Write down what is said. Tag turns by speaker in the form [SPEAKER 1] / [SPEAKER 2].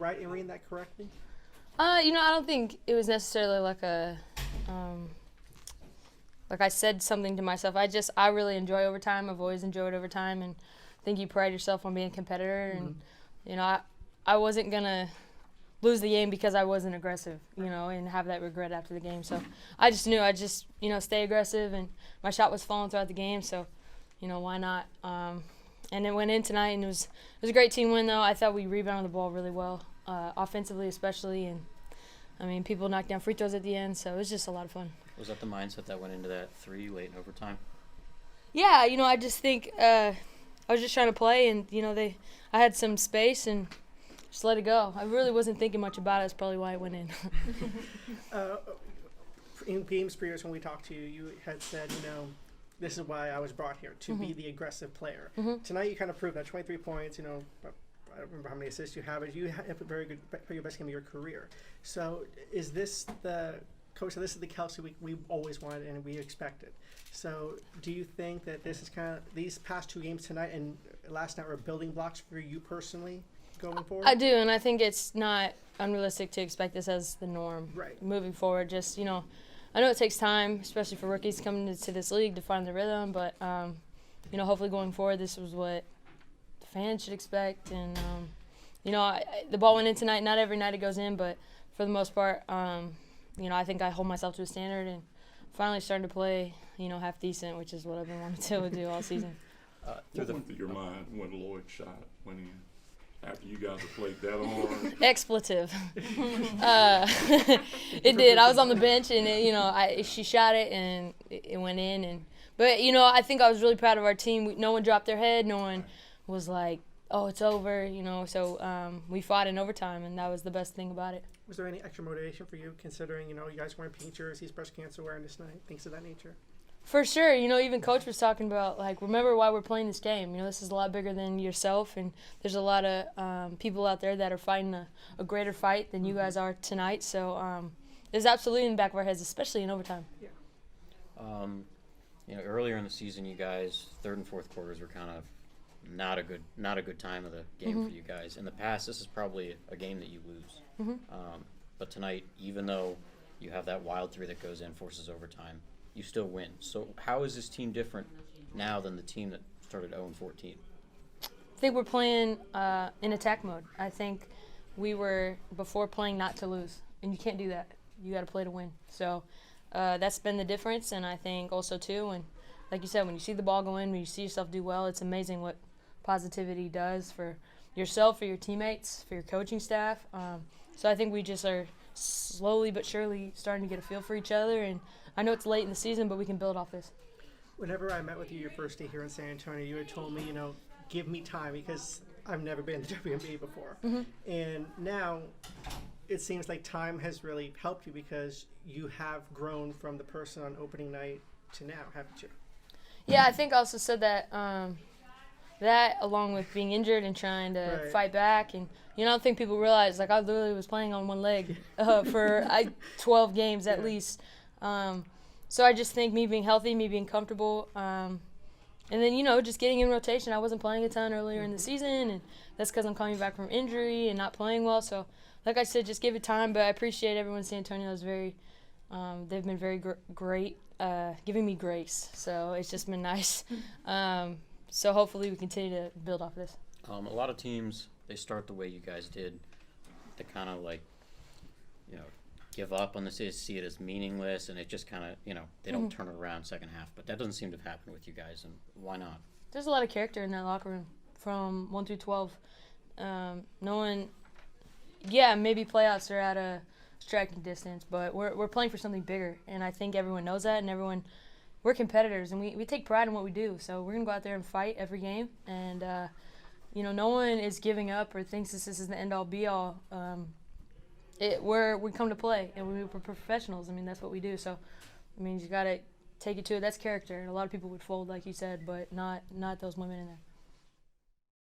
[SPEAKER 1] right in reading that correctly?
[SPEAKER 2] I don't think it was necessarily like like I said something to myself. I really enjoy overtime. I've always enjoyed overtime, and I think you pride yourself on being a competitor. And I wasn't gonna lose the game because I wasn't aggressive, and have that regret after the game. So I just knew I'd just stay aggressive, and my shot was falling throughout the game. So why not? And it went in tonight, and it was a great team win though. I thought we rebounded the ball really well, offensively especially, and I mean people knocked down free throws at the end. So it was just a lot of fun.
[SPEAKER 3] Was that the mindset that went into that 3 late in overtime?
[SPEAKER 2] Yeah, I just think I was just trying to play, and I had some space and just let it go. I really wasn't thinking much about it. That's probably why it went in.
[SPEAKER 1] In games previous when we talked to you, you had said, this is why I was brought here, to be the aggressive player. Tonight you kind of proved that. 23 points, I don't remember how many assists you have, but you have a very good, your best game of your career. So is this the coach? So this is the Kelsey we always wanted and we expected. So do you think that this is kind of these past 2 games tonight and last night were building blocks for you personally going forward?
[SPEAKER 2] I do, and I think it's not unrealistic to expect this as the norm moving forward. Just I know it takes time, especially for rookies coming into this league to find the rhythm, but hopefully going forward, this was what the fans should expect. And the ball went in tonight. Not every night it goes in, but for the most part, I think I hold myself to a standard and finally starting to play, half decent, which is what I've been wanting to do all season.
[SPEAKER 4] What went through your mind when Lloyd's shot went in? After you guys have played that hard?
[SPEAKER 2] Expletive. It did. I was on the bench, and she shot it, and it went in. But I think I was really proud of our team. No one dropped their head. No one was like, "Oh, it's over." So we fought in overtime, and that was the best thing about it.
[SPEAKER 1] Was there any extra motivation for you, considering you guys wearing pink jerseys, breast cancer awareness night, things of that nature?
[SPEAKER 2] For sure, even Coach was talking about, remember why we're playing this game. This is a lot bigger than yourself, and there's a lot of people out there that are fighting a greater fight than you guys are tonight. So it's absolutely in the back of our heads, especially in overtime.
[SPEAKER 1] Yeah.
[SPEAKER 3] Earlier in the season, you guys, 3rd and 4th quarters were kind of not a good time of the game for you guys. In the past, this is probably a game that you lose. But tonight, even though you have that wild 3 that goes in, forces overtime, you still win. So how is this team different now than the team that started 0-14?
[SPEAKER 2] I think we're playing in attack mode. I think we were before playing not to lose, and you can't do that. You got to play to win. So that's been the difference, and I think also too, and like you said, when you see the ball go in, when you see yourself do well, it's amazing what positivity does for yourself, for your teammates, for your coaching staff. So I think we just are slowly but surely starting to get a feel for each other, and I know it's late in the season, but we can build off this.
[SPEAKER 1] Whenever I met with you your first day here in San Antonio, you had told me, give me time because I've never been to WNBA before. And now it seems like time has really helped you because you have grown from the person on opening night to now, haven't you?
[SPEAKER 2] Yeah, I think I also said that that along with being injured and trying to fight back. And, I don't think people realize, I literally was playing on one leg for 12 games at least. So I just think me being healthy, me being comfortable, and then, just getting in rotation. I wasn't playing a ton earlier in the season, and that's because I'm coming back from injury and not playing well. So, like I said, just give it time, but I appreciate everyone in San Antonio is they've been very great, giving me grace. So it's just been nice. So hopefully we continue to build off this.
[SPEAKER 3] A lot of teams, they start the way you guys did. They kind of give up on this, see it as meaningless, and it just kind of, they don't turn it around second half. But that doesn't seem to have happened with you guys, and why not?
[SPEAKER 2] There's a lot of character in that locker room from 1 through 12. No one, maybe playoffs are at a striking distance, but we're playing for something bigger, and I think everyone knows that, and we're competitors, and we take pride in what we do. So we're going to go out there and fight every game, and, no one is giving up or thinks this is the end-all, be-all. We come to play, and we're professionals. I mean, that's what we do. So, you got to take it to it. That's character. And a lot of people would fold, like you said, but not those women in there.